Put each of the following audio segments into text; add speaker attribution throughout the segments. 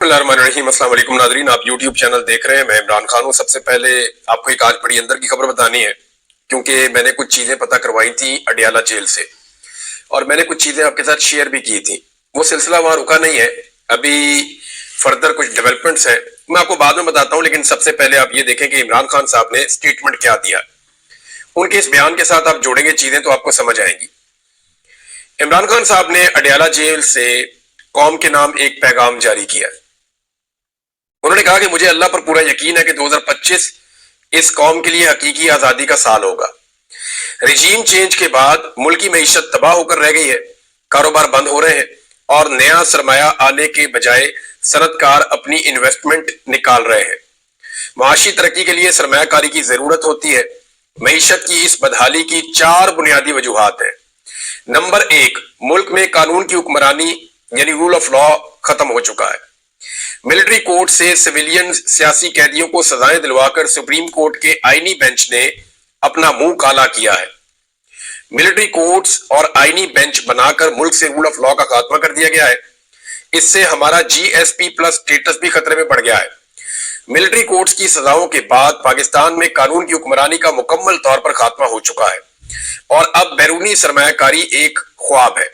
Speaker 1: बिस्मिल्लाहिर्रहमानिर्रहीम। अस्सलाम वालेकुम नाज़रीन, आप यूट्यूब चैनल देख रहे हैं। मैं इमरान खान हूँ। सबसे पहले आपको एक आज बड़ी अंदर की खबर बतानी है, क्योंकि मैंने कुछ चीज़ें पता करवाई थी अडियाला जेल से, और मैंने कुछ चीज़ें आपके साथ शेयर भी की थी। वो सिलसिला वहाँ रुका नहीं है, अभी फर्दर कुछ डेवलपमेंट्स हैं, मैं आपको बाद में बताता हूँ। लेकिन सबसे पहले आप ये देखें कि इमरान खान साहब ने स्टेटमेंट क्या दिया। उनके इस बयान के साथ आप जोड़ेंगे चीज़ें तो आपको समझ आएंगी। इमरान खान साहब ने अडियाला जेल से कौम के नाम एक पैगाम जारी किया। उन्होंने कहा कि मुझे अल्लाह पर पूरा यकीन है कि 2025 इस कौम के लिए हकीकी आजादी का साल होगा। रिजीम चेंज के बाद मुल्क की मईशत तबाह होकर रह गई है, कारोबार बंद हो रहे हैं और नया सरमाया आने के बजाय सनतकार अपनी इन्वेस्टमेंट निकाल रहे हैं। माशी तरक्की के लिए सरमायाकारी की जरूरत होती है। मईशत की इस बदहाली की 4 बुनियादी वजूहात हैं। नंबर 1, मुल्क में कानून की हुक्मरानी यानी रूल ऑफ लॉ खत्म हो चुका है। मिलिट्री कोर्ट से सिविलियन सियासी कैदियों को सजाएं दिलवाकर सुप्रीम कोर्ट के आईनी बेंच ने अपना मुंह काला किया है। मिलिट्री कोर्ट्स और आईनी बेंच बनाकर मुल्क से रूल ऑफ लॉ का खात्मा कर दिया गया है। इससे हमारा जीएसपी प्लस स्टेटस भी खतरे में पड़ गया है। मिलिट्री कोर्ट्स की सजाओं के बाद पाकिस्तान में कानून की हुक्मरानी का मुकम्मल तौर पर खात्मा हो चुका है और अब बैरूनी सरमायाकारी एक ख्वाब है,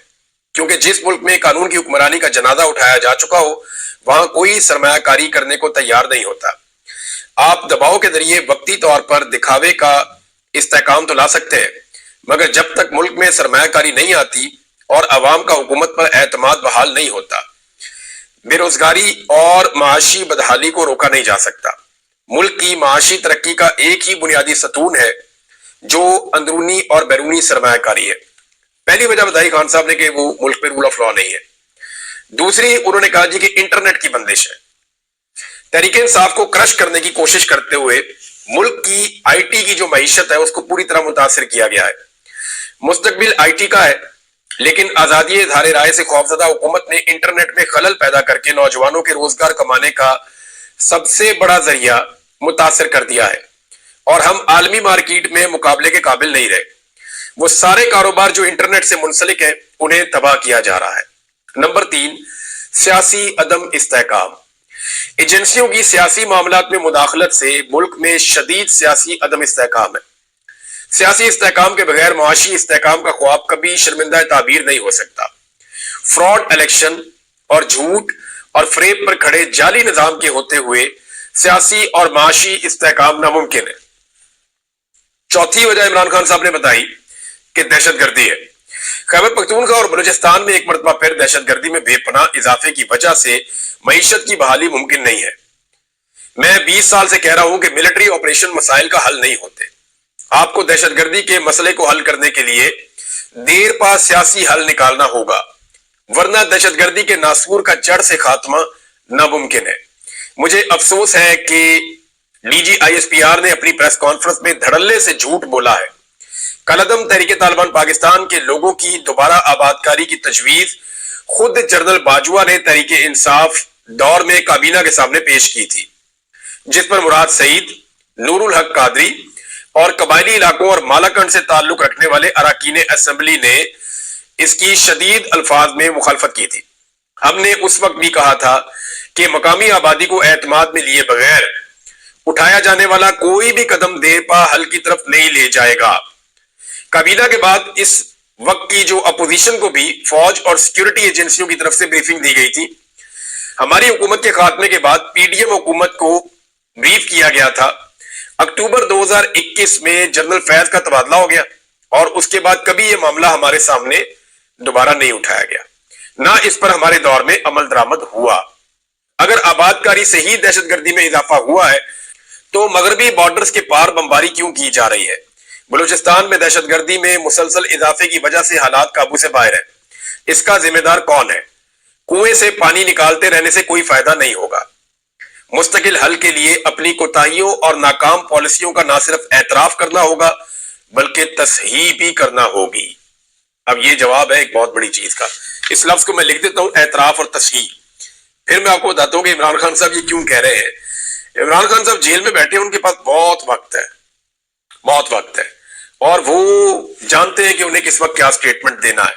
Speaker 1: क्योंकि जिस मुल्क में कानून की हुक्मरानी का जनाजा उठाया जा चुका हो वहां कोई सरमायाकारी करने को तैयार नहीं होता। आप दबाव के जरिए वक्ती तौर पर दिखावे का इस्तेकाम तो ला सकते हैं, मगर जब तक मुल्क में सरमायाकारी नहीं आती और अवाम का हुकूमत पर एतमाद बहाल नहीं होता, बेरोजगारी और माशी बदहाली को रोका नहीं जा सकता। मुल्क की माशी तरक्की का एक ही बुनियादी सतून है जो अंदरूनी और बैरूनी सरमायाकारी है। पहली वजह बताई खान साहब ने कि वो मुल्क में रूल ऑफ लॉ नहीं है। दूसरी, उन्होंने कहा जी कि इंटरनेट की बंदिश है। तहरीक इंसाफ को क्रश करने की कोशिश करते हुए मुल्क की आईटी की जो मईशत है उसको पूरी तरह मुतासिर किया गया है। मुस्तकबिल आईटी का है, लेकिन आजादी इज़हार राय से खौफजदा हुकूमत ने इंटरनेट में खलल पैदा करके नौजवानों के रोजगार कमाने का सबसे बड़ा जरिया मुतासिर कर दिया है और हम आलमी मार्केट में मुकाबले के काबिल नहीं रहे। वो सारे कारोबार जो इंटरनेट से मुंसलिक है उन्हें तबाह किया जा रहा है। नंबर 3, सियासी अदम इस्तेहकाम। एजेंसियों की सियासी मामलात में मुदाखलत से मुल्क में शदीद सियासी अदम इस्तेहकाम है। सियासी इस्तेहकाम के बगैर मुआशी इस्तेहकाम का ख्वाब कभी शर्मिंदा ताबीर नहीं हो सकता। फ्रॉड इलेक्शन और झूठ और फरेब पर खड़े जाली निजाम के होते हुए सियासी और माशी इस्तेहकाम नामुमकिन है। चौथी वजह इमरान खान साहब ने बताई कि दहशतगर्दी है। खैबर पख्तूनख्वा और बलूचिस्तान में एक मरतबा फिर दहशतगर्दी में बेपनाह इजाफे की वजह से मईशत की बहाली मुमकिन नहीं है। मैं 20 साल से कह रहा हूं कि मिलिट्री ऑपरेशन मसाइल का हल नहीं होते। आपको दहशतगर्दी के मसले को हल करने के लिए देर पा सियासी हल निकालना होगा, वरना दहशतगर्दी के नासूर का जड़ से खात्मा नामुमकिन है। मुझे अफसोस है कि डीजी आईएसपीआर ने अपनी प्रेस कॉन्फ्रेंस में धड़ल्ले से झूठ बोला है। कलदम तहरीके तालिबान पाकिस्तान के लोगों की दोबारा आबादकारी की तजवीज खुद जनरल बाजवा ने तहरीके इंसाफ दौर में काबीना के सामने पेश की थी, जिस पर मुराद सईद, नूरुल हक कादरी और कबायली इलाकों और मालाकंड से ताल्लुक रखने वाले अरकान असेंबली ने इसकी शदीद अल्फाज में मुखालफत की थी। हमने उस वक्त भी कहा था कि मकामी आबादी को एतमाद में लिए बगैर उठाया जाने वाला कोई भी कदम देर पा हल की तरफ नहीं ले जाएगा। काबीना के बाद इस वक्त की जो अपोजिशन को भी फौज और सिक्योरिटी एजेंसियों की तरफ से ब्रीफिंग दी गई थी। हमारी हुकूमत के खात्मे के बाद पीडीएम हुकूमत को ब्रीफ किया गया था। अक्टूबर 2021 में जनरल फैज का तबादला हो गया और उसके बाद कभी यह मामला हमारे सामने दोबारा नहीं उठाया गया, ना इस पर हमारे दौर में अमल दरामद हुआ। अगर आबादकारी से ही दहशतगर्दी में इजाफा हुआ है तो मगरबी बॉर्डर्स के पार बमबारी क्यों की जा रही है? बलूचिस्तान में दहशतगर्दी में मुसलसल इजाफे की वजह से हालात काबू से बाहर है। इसका जिम्मेदार कौन है? कुएं से पानी निकालते रहने से कोई फायदा नहीं होगा। मुस्तकिल हल के लिए अपनी कोताहियों और नाकाम पॉलिसियों का ना सिर्फ एतराफ करना होगा बल्कि तसहीह भी करना होगी। अब ये जवाब है एक बहुत बड़ी चीज का। इस लफ्ज को मैं लिख देता हूं, एतराफ और तसहीह। फिर मैं आपको बताता हूं कि इमरान खान साहब ये क्यों कह रहे हैं। इमरान खान साहब जेल में बैठे हैं, उनके पास बहुत वक्त है, बहुत वक्त है, और वो जानते हैं कि उन्हें किस वक्त क्या स्टेटमेंट देना है।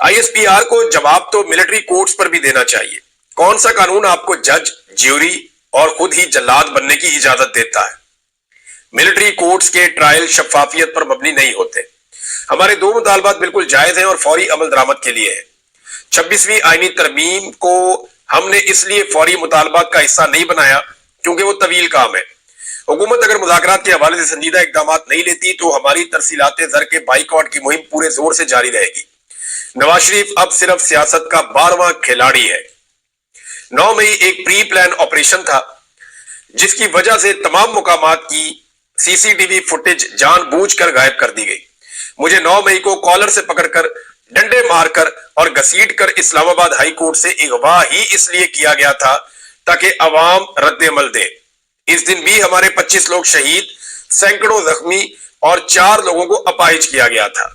Speaker 1: आईएसपीआर को जवाब तो मिलिट्री कोर्ट्स पर भी देना चाहिए। کون سا قانون آپ کو جج، جیوری اور خود ہی جلاد بننے کی اجازت دیتا ہے؟ ملٹری کورٹس کے ٹرائل شفافیت پر مبنی نہیں ہوتے۔ ہمارے دو مطالبات بالکل جائز ہیں اور فوری عمل درآمد کے لیے ہیں۔ 26ویں آئینی ترمیم کو ہم نے اس لیے فوری مطالبات کا حصہ نہیں بنایا کیونکہ وہ طویل کام ہے۔ حکومت اگر مذاکرات کے حوالے سے سنجیدہ اقدامات نہیں لیتی تو ہماری ترسیلات زر کے بائیکاٹ کی مہم پورے زور سے جاری رہے گی۔ نواز شریف اب صرف سیاست کا 12واں کھلاڑی ہے۔ 9 مئی ایک پری پلان آپریشن تھا جس کی وجہ سے تمام مقامات کی سی سی ٹی وی فوٹیج جان بوجھ کر غائب کر دی گئی۔ مجھے 9 مئی کو کالر سے پکڑ کر، ڈنڈے مار کر اور گھسیٹ کر اسلام آباد ہائی کورٹ سے اغوا ہی اس لیے کیا گیا تھا تاکہ عوام رد عمل دے۔ اس دن بھی ہمارے 25 لوگ شہید، سینکڑوں زخمی اور 4 لوگوں کو اپاہج کیا گیا تھا۔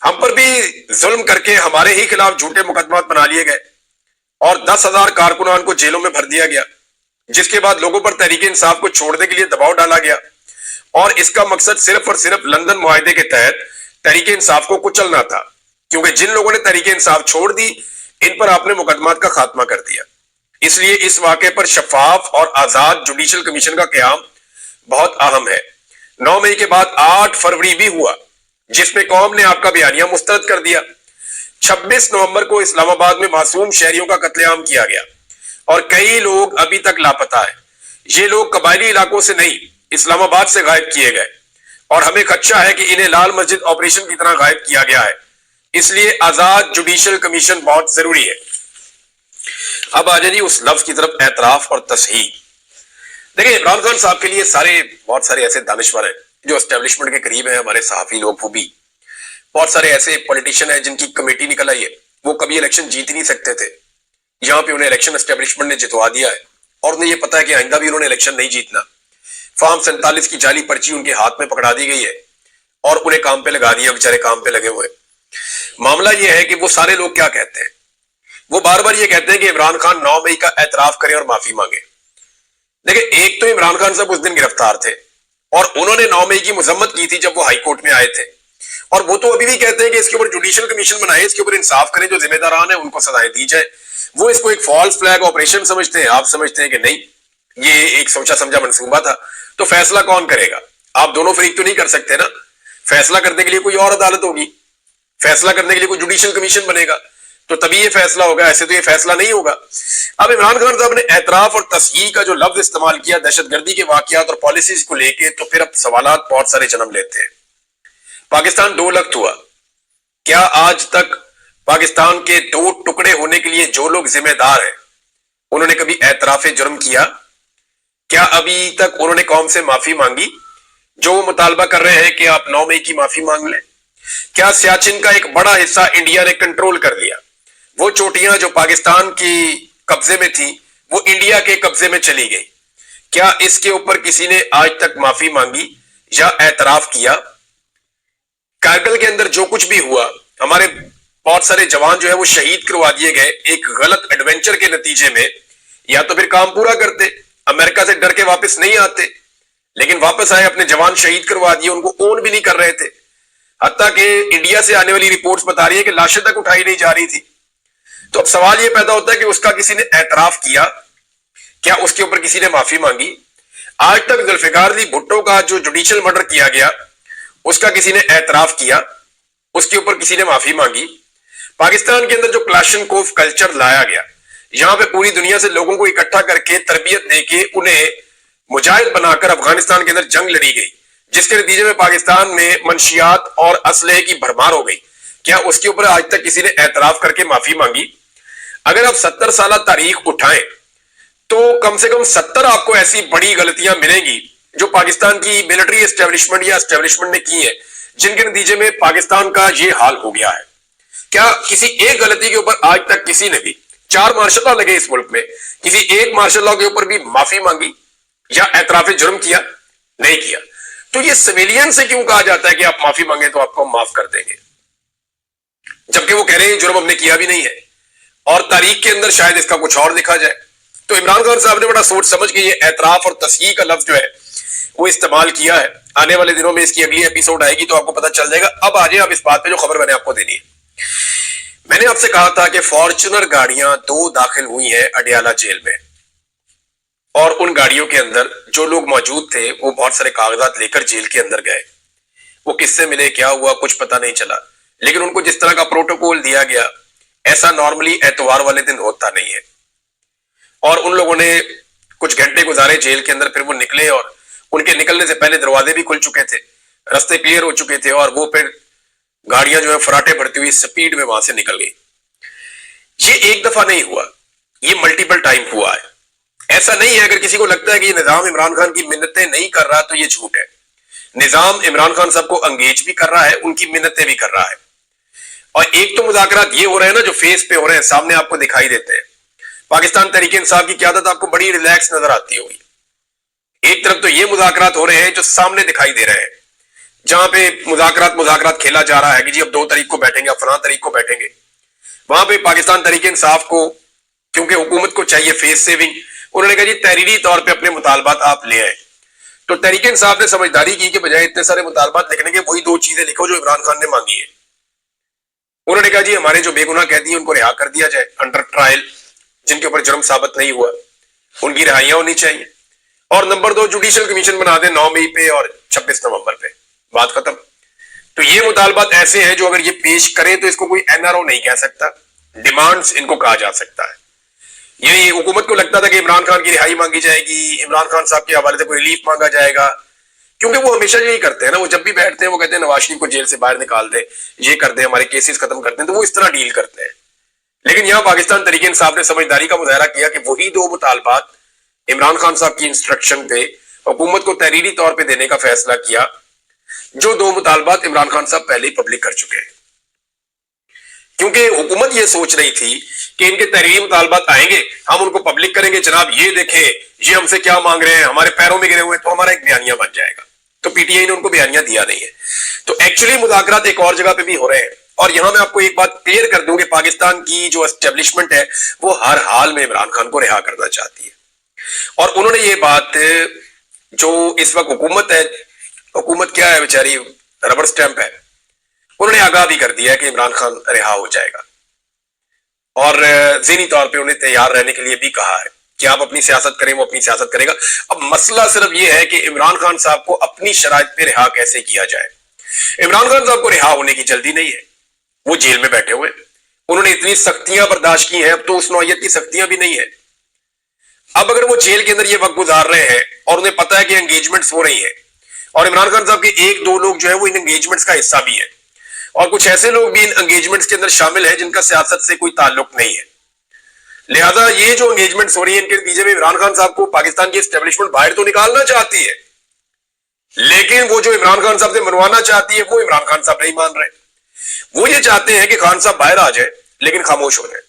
Speaker 1: ہم پر بھی ظلم کر کے ہمارے ہی خلاف جھوٹے مقدمات بنا لیے گئے اور 10,000 کارکنان کو جیلوں میں بھر دیا گیا، جس کے بعد لوگوں پر تحریک انصاف کو چھوڑنے کے لیے دباؤ ڈالا گیا، اور اس کا مقصد صرف اور صرف لندن معاہدے کے تحت تحریک انصاف کو کچلنا تھا، کیونکہ جن لوگوں نے تحریک انصاف چھوڑ دی ان پر آپ نے مقدمات کا خاتمہ کر دیا۔ اس لیے اس واقعے پر شفاف اور آزاد جوڈیشل کمیشن کا قیام بہت اہم ہے۔ 9 مئی کے بعد 8 فروری بھی ہوا جس میں قوم نے آپ کا بیانیہ مسترد کر دیا۔ 26 نومبر کو اسلام آباد میں معصوم شہریوں کا قتل عام کیا گیا اور کئی لوگ ابھی تک لاپتہ ہیں۔ یہ لوگ قبائلی علاقوں سے نہیں، اسلام آباد سے غائب کیے گئے اور ہمیں خدشہ ہے کہ انہیں لال مسجد آپریشن کی طرح غائب کیا گیا ہے۔ اس لیے آزاد جوڈیشل کمیشن بہت ضروری ہے۔ اب آ جائے جی اس لفظ کی طرف، اعتراف اور تصحیح۔ دیکھیں عمران خان صاحب کے لیے بہت سارے ایسے دانشور ہیں جو اسٹیبلشمنٹ کے قریب ہیں، ہمارے صحافی لوگ وہ بھی، بہت سارے ایسے پولیٹیشین ہیں جن کی کمیٹی نکل آئی ہے، وہ کبھی الیکشن جیت ہی نہیں سکتے تھے، یہاں پہ انہیں الیکشن اسٹیبلشمنٹ نے جتوا دیا ہے اور انہیں یہ پتا ہے کہ آئندہ بھی انہوں نے الیکشن نہیں جیتنا۔ فارم 47 کی جعلی پرچی ان کے ہاتھ میں پکڑا دی گئی ہے اور انہیں کام پہ لگا دیا، بیچارے کام پہ لگے ہوئے۔ معاملہ یہ ہے کہ وہ سارے لوگ کیا کہتے ہیں، وہ بار بار یہ کہتے ہیں کہ عمران خان 9 مئی کا اعتراف کریں اور معافی مانگے۔ دیکھیں ایک تو عمران خان صاحب اس دن گرفتار تھے اور انہوں نے 9 مئی کی مذمت کی تھی جب وہ ہائی کورٹ میں آئے تھے، اور وہ تو ابھی بھی کہتے ہیں کہ اس کے اوپر جوڈیشل کمیشن بنائے، اس کے اوپر انصاف کریں، جو ذمہ داران ہیں ان کو سزائیں دی جائے۔ وہ اس کو ایک فالس فلیگ آپریشن سمجھتے ہیں، آپ سمجھتے ہیں کہ نہیں یہ ایک سوچا سمجھا منصوبہ تھا۔ تو فیصلہ کون کرے گا؟ آپ دونوں فریق تو نہیں کر سکتے نا، فیصلہ کرنے کے لیے کوئی اور عدالت ہوگی، فیصلہ کرنے کے لیے کوئی جوڈیشل کمیشن بنے گا تو تبھی یہ فیصلہ ہوگا، ایسے تو یہ فیصلہ نہیں ہوگا۔ اب عمران خان صاحب نے اعتراف اور تصحیح کا جو لفظ استعمال کیا دہشت گردی کے واقعات اور پالیسیز کو لے کے، تو پھر اب سوالات بہت سارے جنم لیتے ہیں۔ پاکستان 2 لخت ہوا، کیا آج تک پاکستان کے 2 ٹکڑے ہونے کے لیے جو لوگ ذمہ دار ہیں انہوں نے کبھی اعتراف جرم کیا؟ کیا ابھی تک انہوں نے قوم سے معافی مانگی جو وہ مطالبہ کر رہے ہیں کہ آپ 9 مئی کی معافی مانگ لیں؟ کیا سیاچن کا ایک بڑا حصہ انڈیا نے کنٹرول کر لیا؟ وہ چوٹیاں جو پاکستان کی قبضے میں تھیں وہ انڈیا کے قبضے میں چلی گئی۔ کیا اس کے اوپر کسی نے آج تک معافی مانگی یا اعتراف کیا؟ کارگل کے اندر جو کچھ بھی ہوا، ہمارے بہت سارے جوان جو ہے وہ شہید کروا دیے گئے ایک غلط ایڈونچر کے نتیجے میں، یا تو پھر کام پورا کرتے، امریکہ سے ڈر کے واپس نہیں آتے، لیکن واپس آئے، اپنے جوان شہید کروا دیے، ان کو اون بھی نہیں کر رہے تھے، حتیٰ کہ انڈیا سے آنے والی رپورٹس بتا رہی ہے کہ لاشیں تک اٹھائی نہیں جا رہی تھی۔ تو اب سوال یہ پیدا ہوتا ہے کہ اس کا کسی نے اعتراف کیا؟ کیا اس کے اوپر کسی نے معافی مانگی؟ آج تک ذوالفقار علی بھٹو کا جو جوڈیشل مرڈر کیا گیا اس کا کسی نے اعتراف کیا؟ اس کے اوپر کسی نے معافی مانگی؟ پاکستان کے اندر جو کلاشن کوف کلچر لایا گیا، یہاں پہ پوری دنیا سے لوگوں کو اکٹھا کر کے تربیت دے کے انہیں مجاہد بنا کر افغانستان کے اندر جنگ لڑی گئی، جس کے نتیجے میں پاکستان میں منشیات اور اسلحے کی بھرمار ہو گئی، کیا اس کے اوپر آج تک کسی نے اعتراف کر کے معافی مانگی؟ اگر آپ 70 سالہ تاریخ اٹھائیں تو کم سے کم 70 آپ کو ایسی بڑی غلطیاں ملیں گی جو پاکستان کی ملٹری اسٹیبلشمنٹ یا اسٹیبلشمنٹ نے کی ہیں، جن کے نتیجے میں پاکستان کا یہ حال ہو گیا ہے۔ کیا کسی ایک غلطی کے اوپر آج تک کسی نے بھی، 4 مارشل لا لگے اس ملک میں، کسی ایک مارشل لا کے اوپر بھی معافی مانگی یا اعتراف جرم کیا؟ نہیں کیا۔ تو یہ سویلین سے کیوں کہا جاتا ہے کہ آپ معافی مانگیں تو آپ کو ہم معاف کر دیں گے، جبکہ وہ کہہ رہے ہیں جرم ہم نے کیا بھی نہیں ہے، اور تاریخ کے اندر شاید اس کا کچھ اور لکھا جائے۔ تو عمران خان صاحب نے بڑا سوچ سمجھ کے یہ اعتراف اور تصحیح کا لفظ جو ہے وہ استعمال کیا ہے۔ آنے والے دنوں میں اس کی اگلی ایپیسوڈ آئے گی تو آپ کو پتہ چل جائے گا۔ اب آ جائیں آپ اس بات پہ جو خبر میں نے آپ کو دینی ہے۔ मैंने आपसे कहा था कि फॉर्च्यूनर गाड़ियां 2 दाखिल हुई हैं अडियाला जेल में, और उन गाड़ियों के अंदर जो लोग मौजूद थे वो बहुत सारे कागजात लेकर जेल के अंदर गए। वो किससे मिले, क्या हुआ, कुछ पता नहीं चला, लेकिन उनको जिस तरह का प्रोटोकॉल दिया गया, ऐसा नॉर्मली एतवार वाले दिन होता नहीं है। और उन लोगों ने कुछ घंटे गुजारे जेल के अंदर, फिर वो निकले और उनके निकलने से पहले दरवाजे भी खुल चुके थे, रास्ते क्लियर हो चुके थे, और वो फिर गाड़ियां जो है फराटे पड़ती हुई स्पीड में वहां से निकल गई। ये एक दफा नहीं हुआ, ये मल्टीपल टाइम हुआ है। ऐसा नहीं है, अगर किसी को लगता है कि ये निजाम इमरान खान की मिन्नतें नहीं कर रहा तो ये झूठ है। निजाम इमरान खान साहब को एंगेज भी कर रहा है, उनकी मिन्नतें भी कर रहा है। और एक तो मुज़ाकरात ये हो रहे हैं ना जो फेस पे हो रहे हैं, सामने आपको दिखाई देते हैं। पाकिस्तान तहरीक इंसाफ की क़यादत आपको बड़ी रिलैक्स नजर आती होगी। एक तरफ तो ये मुज़ाकरात हो रहे हैं जो सामने दिखाई दे रहे हैं, जहां पे मुज़ाकरात खेला जा रहा है कि जी अब 2 तारीख को बैठेंगे, अब फलां तारीख को बैठेंगे। वहां पे पाकिस्तान तहरीक इंसाफ को, क्योंकि हुकूमत को चाहिए फेस सेविंग, उन्होंने कहा जी तहरीरी तौर पे अपने मुतालबात आप ले आए। तो तहरीक इंसाफ ने समझदारी की कि बजाय इतने सारे मुतालबात लिखने के वही 2 चीजें लिखो जो इमरान खान ने मांगी है। उन्होंने कहा जी हमारे जो बेगुनाह कैदी हैं उनको रिहा कर दिया जाए अंडर ट्रायल, जिनके ऊपर जुर्म साबित नहीं हुआ, उनकी रिहाइयां होनी चाहिए। और नंबर 2, जुडिशल कमीशन बना दे 9 मई पे और 26 नवंबर पे, बात खत्म। तो ये मुतालबात ऐसे हैं जो अगर ये पेश करें तो इसको कोई एनआरओ नहीं कह सकता, डिमांड्स इनको कहा जा सकता है। ये हुकूमत को लगता था कि इमरान खान की रिहाई मांगी जाएगी, इमरान खान साहब के हवाले से कोई रिलीफ मांगा जाएगा, क्योंकि वो हमेशा यही करते हैं ना, वो जब भी बैठते हैं वो कहते हैं नवाज शरीफ को जेल से बाहर निकाल दे, ये कर दे, हमारे केसेस खत्म करते हैं, तो वो इस तरह डील करते हैं। लेकिन यहां पाकिस्तान तहरीक इंसाफ ने समझदारी का मुजाहरा किया कि वही 2 मुतालबात इमरान खान साहब की इंस्ट्रक्शन पे हुकूमत को तहरीरी तौर पे देने का फैसला किया, जो 2 मुतालबात इमरान खान साहब पहले ही पब्लिक कर चुके हैं। क्योंकि हुकूमत ये सोच रही थी कि इनके तहरीरी मुतालबात आएंगे, हम उनको पब्लिक करेंगे, जनाब ये देखें ये हमसे क्या मांग रहे हैं, हमारे पैरों में गिरे हुए, तो हमारा एक बयानिया बन जाएगा। तो पीटीआई ने उनको बयानिया दिया नहीं है। तो एक्चुअली मुज़ाकरात एक और जगह पे भी हो रहे हैं। और यहां मैं आपको एक बात क्लियर कर दूं कि पाकिस्तान की जो एस्टेब्लिशमेंट है वो हर हाल में इमरान खान को रिहा करना चाहती है। और उन्होंने ये बात, जो इस वक्त हुकूमत है, हुकूमत क्या है बेचारी, रबर स्टैंप है, उन्होंने आगाह भी कर दिया है कि इमरान खान रिहा हो जाएगा। और ज़हनी तौर पे उन्हें तैयार रहने के लिए भी कहा है कि आप अपनी सियासत करें, वो अपनी सियासत करेगा। अब मसला सिर्फ ये है कि इमरान खान साहब को अपनी शराइत पे रिहा कैसे किया जाए। इमरान खान साहब को रिहा होने की जल्दी नहीं है, वो जेल में बैठे हुए, उन्होंने इतनी सख्तियां बर्दाश्त की हैं, अब तो उस नौयत की सख्तियां भी नहीं है। अब अगर वो जेल के अंदर ये वक्त गुजार रहे हैं और उन्हें पता है कि एंगेजमेंट्स हो रही है, और इमरान खान साहब के 1-2 लोग जो है वो इन एंगेजमेंट्स का हिस्सा भी है, और कुछ ऐसे लोग भी इन एंगेजमेंट्स के अंदर शामिल है जिनका सियासत से कोई ताल्लुक नहीं है, लिहाजा ये जो एंगेजमेंट्स हो रही है इनके नतीजे में इमरान खान साहब को पाकिस्तान की एस्टेब्लिशमेंट बाहर तो निकालना चाहती है, लेकिन वो जो इमरान खान साहब से मनवाना चाहती है वो इमरान खान साहब नहीं मान रहे। वो ये चाहते हैं कि खान साहब बाहर आ जाए लेकिन खामोश हो जाए।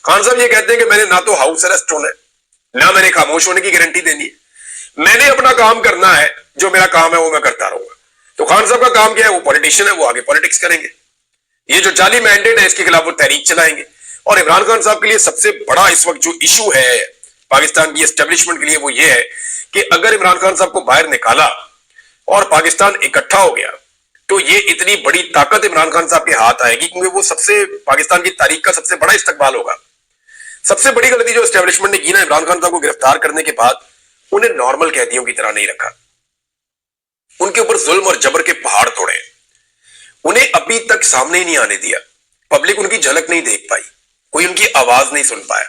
Speaker 1: खान साहब ये कहते हैं कि मैंने ना तो हाउस अरेस्ट होना है, ना मैंने खामोश होने की गारंटी देनी है, मैंने अपना काम करना है, जो मेरा काम है वो मैं करता रहूंगा। तो खान साहब का काम क्या है, वो पॉलिटिशियन है, वो आगे पॉलिटिक्स करेंगे। ये जो जाली मैंडेट है इसके खिलाफ वो तहरीक चलाएंगे। और इमरान खान साहब के लिए सबसे बड़ा इस वक्त जो इशू है पाकिस्तान की एस्टेब्लिशमेंट के लिए वो ये है कि अगर इमरान खान साहब को बाहर निकाला और पाकिस्तान इकट्ठा हो गया तो ये इतनी बड़ी ताकत इमरान खान साहब के हाथ आएगी, क्योंकि वो सबसे पाकिस्तान की तारीख का सबसे बड़ा इस्तकबाल होगा। सबसे बड़ी गलती जो एस्टेब्लिशमेंट ने की ना, इमरान खान साहब को गिरफ्तार करने के बाद उन्हें नॉर्मल कैदियों की तरह नहीं रखा, उनके ऊपर जुल्म और जबर के पहाड़ तोड़े, उन्हें अभी तक सामने ही नहीं आने दिया, पब्लिक उनकी झलक नहीं देख पाई, कोई उनकी आवाज नहीं सुन पाया,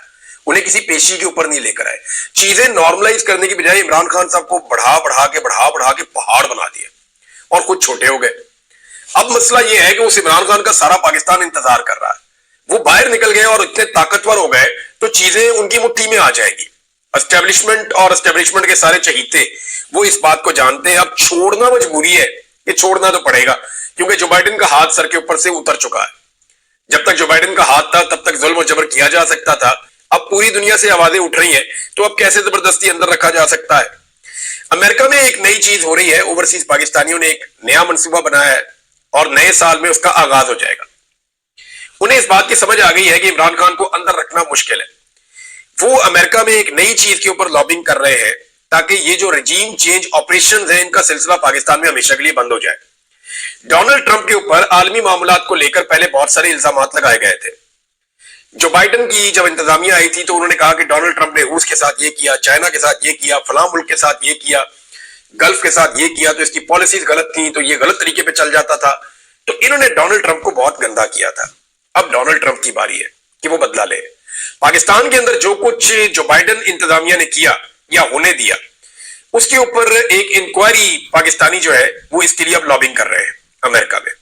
Speaker 1: उन्हें किसी पेशी के ऊपर नहीं लेकर आए। चीजें नॉर्मलाइज करने की बजाय इमरान खान साहब को बढ़ा बढ़ा के पहाड़ बना दिए और खुद छोटे हो गए। अब मसला यह है कि उस इमरान खान का सारा पाकिस्तान इंतजार कर रहा है, वो बाहर निकल गए और इतने ताकतवर हो गए तो चीजें उनकी मुट्ठी में आ जाएगी। एस्टेब्लिशमेंट और एस्टेब्लिशमेंट के सारे चहीते वो इस बात को जानते हैं, अब छोड़ना मजबूरी है, ये छोड़ना तो पड़ेगा, क्योंकि जो बाइडेन का हाथ सर के ऊपर से उतर चुका है। जब तक जो बाइडेन का हाथ था तब तक जुल्म और जबर किया जा सकता था, अब पूरी दुनिया से आवाजें उठ रही हैं, तो अब कैसे जबरदस्ती अंदर रखा जा सकता है। अमेरिका में एक नई चीज हो रही है, ओवरसीज पाकिस्तानियों ने एक नया मंसूबा बनाया है और नए साल में उसका आगाज हो जाएगा। उन्हें इस बात की समझ आ गई है कि इमरान खान को अंदर रखना मुश्किल है, वो अमेरिका में एक नई चीज के ऊपर लॉबिंग कर रहे हैं ताकि ये जो रजीम चेंज ऑपरेशंस है इनका सिलसिला पाकिस्तान में हमेशा के लिए बंद हो जाए। डोनाल्ड ट्रंप के ऊपर आलमी मामलात को लेकर पहले बहुत सारे इल्जामात लगाए गए थे जो बाइडन की जब इंतजामिया आई थी तो उन्होंने कहा कि डोनाल्ड ट्रंप ने रूस के साथ ये किया, चाइना के साथ ये किया, फलां मुल्क के साथ ये किया, गल्फ के साथ ये किया, तो इसकी पॉलिसीज गलत थी, तो ये गलत तरीके पे चल जाता था। तो इन्होंने डोनाल्ड ट्रंप को बहुत गंदा किया था। अब डोनाल्ड ट्रंप की बारी है कि वो बदला ले। पाकिस्तान के अंदर जो कुछ जो बाइडन इंतजामिया ने किया या होने दिया, उसके ऊपर एक इंक्वायरी पाकिस्तानी जो है वो इसके लिए अब लॉबिंग कर रहे हैं अमेरिका में।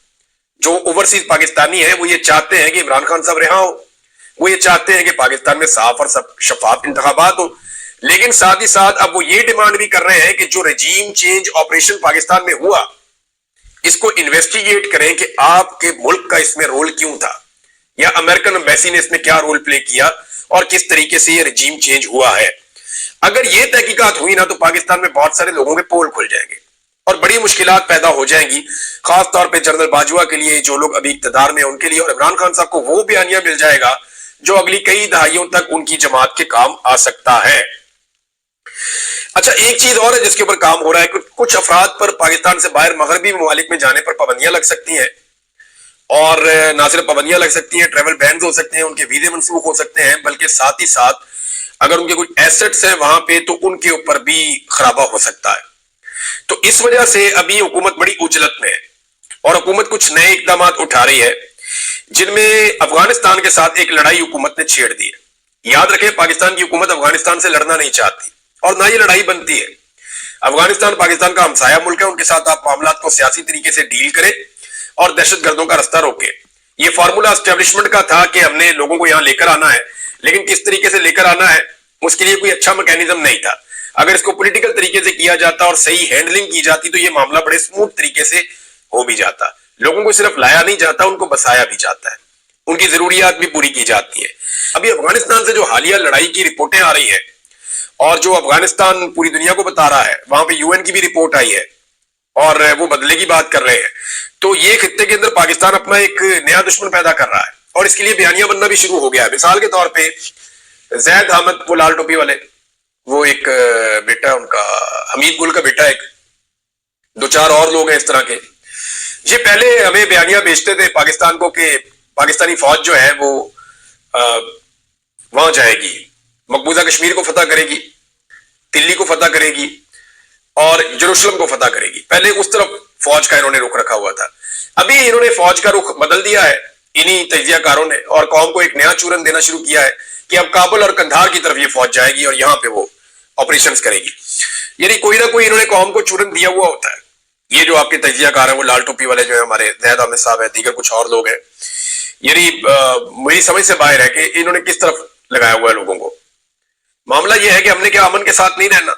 Speaker 1: जो ओवरसीज पाकिस्तानी है वो ये चाहते हैं कि इमरान खान साहब रिहा हो, वो ये चाहते हैं कि पाकिस्तान में साफ और शफाफ इंतखाबात हो, लेकिन साथ ही साथ अब वो ये डिमांड भी कर रहे हैं कि जो रजीम चेंज ऑपरेशन पाकिस्तान में हुआ, इसको इन्वेस्टिगेट करें कि आपके मुल्क का इसमें रोल क्यों था, या अमेरिकन एम्बेसी ने इसमें क्या रोल प्ले किया और किस तरीके से ये रजीम चेंज हुआ है। अगर ये तहकीकात हुई ना तो पाकिस्तान में बहुत सारे लोगों के पोल खुल जाएंगे और बड़ी मुश्किलात पैदा हो जाएंगी, खास तौर पे जनरल बाजवा के लिए, जो लोग अभी इक्तदार में उनके लिए, और इमरान खान साहब को वो बयानिया मिल जाएगा जो अगली कई दहाइयों तक उनकी जमात के काम आ सकता है। अच्छा, एक चीज और है जिसके ऊपर काम हो रहा है कि कुछ अफराद पर पाकिस्तान से बाहर मगरबी ममालिक में जाने पर पाबंदियां लग सकती हैं, और ना सिर्फ पाबंदियां लग सकती हैं, ट्रेवल बैन हो सकते हैं, उनके वीजे मनसूख हो सकते हैं, बल्कि साथ ही साथ अगर उनके कुछ एसेट्स हैं वहां पे तो उनके ऊपर भी खराबा हो सकता है। तो इस वजह से अभी हुकूमत बड़ी उजलत में है और हुकूमत कुछ नए इकदाम उठा रही है, जिनमें अफगानिस्तान के साथ एक लड़ाई हुकूमत ने छेड़ दी है। याद रखें, पाकिस्तान की हुकूमत अफगानिस्तान से लड़ना नहीं चाहती और ना ये लड़ाई बनती है। अफगानिस्तान पाकिस्तान का हमसाया मुल्क है, उनके साथ आप मामला को सियासी तरीके से डील करें और दहशतगर्दों का रास्ता रोके। ये फार्मूला एस्टेब्लिशमेंट का था कि हमने लोगों को यहां लेकर आना है, लेकिन किस तरीके से लेकर आना है उसके लिए कोई अच्छा मैकेनिज्म नहीं था। अगर इसको पॉलिटिकल तरीके से किया जाता और सही हैंडलिंग की जाती तो ये मामला बड़े स्मूथ तरीके से हो भी जाता। लोगों को सिर्फ लाया नहीं जाता, उनको बसाया भी जाता है, उनकी जरूरियात भी पूरी की जाती है। अभी अफगानिस्तान से जो हालिया लड़ाई की रिपोर्टें आ रही हैं और जो अफगानिस्तान पूरी दुनिया को बता रहा है, वहां पे यूएन की भी रिपोर्ट आई है और वो बदले की बात कर रहे हैं। तो ये खित्ते के अंदर पाकिस्तान अपना एक नया दुश्मन पैदा कर रहा है और इसके लिए बयानियां बनना भी शुरू हो गया है। मिसाल के तौर पे जैद अहमद, वो लाल टोपी वाले, वो एक बेटा उनका हमीद गुल का बेटा, एक दो चार और लोग हैं इस तरह के, ये पहले हमें बयानियां भेजते थे पाकिस्तान को कि पाकिस्तानी फौज जो है वो वहां जाएगी, मकबूजा कश्मीर को फतह करेगी, दिल्ली को फतह करेगी और यरूशलेम को फतह करेगी। पहले उस तरफ फौज का इन्होंने रुख रखा हुआ था। अभी इन्होंने फौज का रुख बदल दिया है इन्हीं तजियाकारों ने, और कौम को एक नया चूरन देना शुरू किया है कि अब काबुल और कंधार की तरफ ये फौज जाएगी और यहां पे वो ऑपरेशंस करेगी। यानी कोई ना कोई इन्होंने कौम को चूरन दिया हुआ होता है। ये जो आपके तजियाकार हैं, वो लाल टोपी वाले जो है हमारे जैद अहमद साहब है, दीगर कुछ और लोग हैं, यानी मेरी समझ से बाहर है कि इन्होंने किस तरफ लगाया हुआ है लोगों को। मामला यह है कि हमने क्या अमन के साथ नहीं रहना,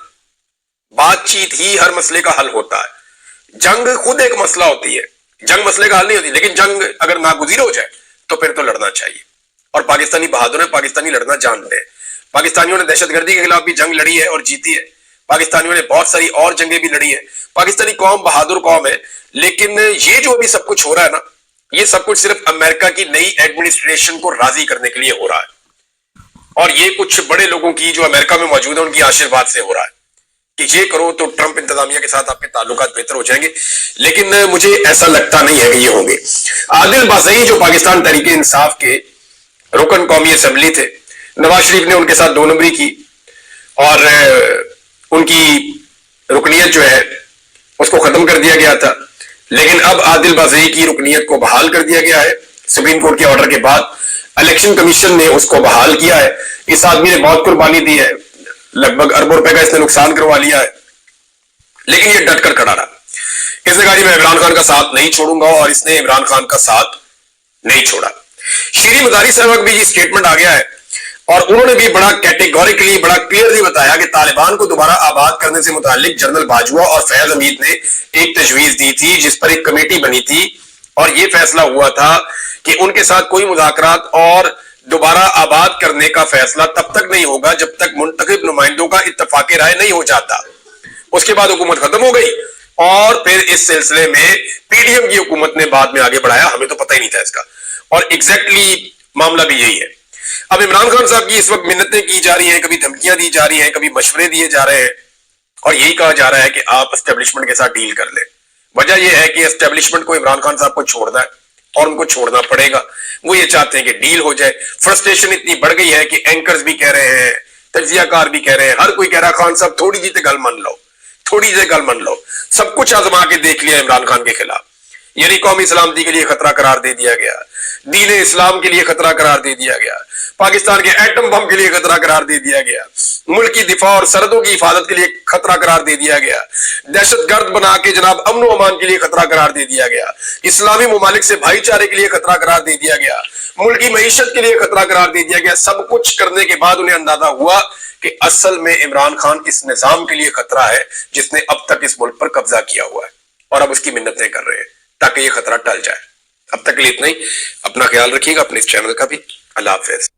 Speaker 1: बातचीत ही हर मसले का हल होता है। जंग खुद एक मसला होती है, जंग मसले का हल नहीं होती, लेकिन जंग अगर नागुजीर हो जाए तो फिर तो लड़ना चाहिए। और पाकिस्तानी बहादुर है, पाकिस्तानी लड़ना जानते हैं। पाकिस्तानियों ने दहशतगर्दी के खिलाफ भी जंग लड़ी है और जीती है। पाकिस्तानियों ने बहुत सारी और जंगें भी लड़ी है। पाकिस्तानी कौम बहादुर कौम है, लेकिन ये जो अभी सब कुछ हो रहा है ना, ये सब कुछ सिर्फ अमेरिका की नई एडमिनिस्ट्रेशन को राजी करने के लिए हो रहा है, और ये कुछ बड़े लोगों की जो अमेरिका में मौजूद है उनकी आशीर्वाद से हो रहा है कि ये करो तो ट्रंप इंतजामिया के साथ आपके ताल्लुकात बेहतर हो जाएंगे। लेकिन मुझे ऐसा लगता नहीं है कि ये होंगे। आदिल बाज़ई जो पाकिस्तान तहरीक इंसाफ के रुकन कौमी असेंबली थे, नवाज शरीफ ने उनके साथ 2 नंबरी की और उनकी रुकनीयत जो है उसको खत्म कर दिया गया था। लेकिन अब आदिल बाज़ई की रुकनीयत को बहाल कर दिया गया है सुप्रीम कोर्ट के ऑर्डर के बाद। इलेक्शन कमीशन ने उसको बहाल किया है। इस आदमी ने बहुत कुर्बानी दी है, लगभग अरबों रुपए का इसने नुकसान करवा लिया है, लेकिन ये डटकर खड़ा रहा। इसने कहा मैं इमरान खान का साथ नहीं छोड़ूंगा, और इसने इमरान खान का साथ नहीं छोड़ा। शीरी मदारी साहब का भी ये स्टेटमेंट आ गया है और उन्होंने भी बड़ा कैटेगोरिकली, बड़ा क्लियरली बताया कि तालिबान को दोबारा आबाद करने से मुतालिक जनरल बाजवा और फैज हमीद ने एक तजवीज दी थी, जिस पर एक कमेटी बनी थी और यह फैसला हुआ था कि उनके साथ कोई मुज़ाकरात और दोबारा आबाद करने का फैसला तब तक नहीं होगा जब तक मुंतखब नुमाइंदों का इत्तफाक राय नहीं हो जाता। उसके बाद हुकूमत खत्म हो गई और फिर इस सिलसिले में पीडीएम की हुकूमत ने बाद में आगे बढ़ाया, हमें तो पता ही नहीं था इसका, और एग्जैक्टली मामला भी यही है। अब इमरान खान साहब की इस वक्त मिन्नतें की जा रही हैं, कभी धमकियां दी जा रही हैं, कभी मशवरे दिए जा रहे हैं, और यही कहा जा रहा है कि आप एस्टेब्लिशमेंट के साथ डील कर लें। वजह यह है कि एस्टेब्लिशमेंट को इमरान खान साहब को छोड़ना है और उनको छोड़ना पड़ेगा। وہ یہ چاہتے ہیں کہ ڈیل ہو جائے. فرسٹریشن اتنی بڑھ گئی ہے کہ اینکرز بھی کہہ رہے ہیں, تجزیہ کار بھی کہہ رہے ہیں, ہر کوئی کہہ رہا ہے خان صاحب تھوڑی جی تے گل من لو, تھوڑی جی گل من لو. سب کچھ آزما کے دیکھ لیا عمران خان کے خلاف, یعنی قومی سلامتی کے لیے خطرہ قرار دے دیا گیا, دین اسلام کے لیے خطرہ قرار دے دیا گیا, پاکستان کے ایٹم بم کے لیے خطرہ قرار دے دیا گیا, ملک کی دفاع اور سرحدوں کی حفاظت کے لیے خطرہ قرار دے دیا گیا, دہشت گرد بنا کے جناب امن و امان کے لیے خطرہ قرار دے دیا گیا, اسلامی ممالک سے بھائی چارے کے لیے خطرہ قرار دے دیا گیا, ملک کی معیشت کے لیے خطرہ قرار دے دیا گیا. سب کچھ کرنے کے بعد انہیں اندازہ ہوا کہ اصل میں عمران خان اس نظام کے لیے خطرہ ہے جس نے اب تک اس ملک پر قبضہ کیا ہوا ہے, اور اب اس کی منتیں کر رہے ہیں تاکہ یہ خطرہ ٹل جائے. اب تک کے لیے اتنا ہی. اپنا خیال رکھیے گا, اپنے اس چینل کا بھی. اللہ حافظ.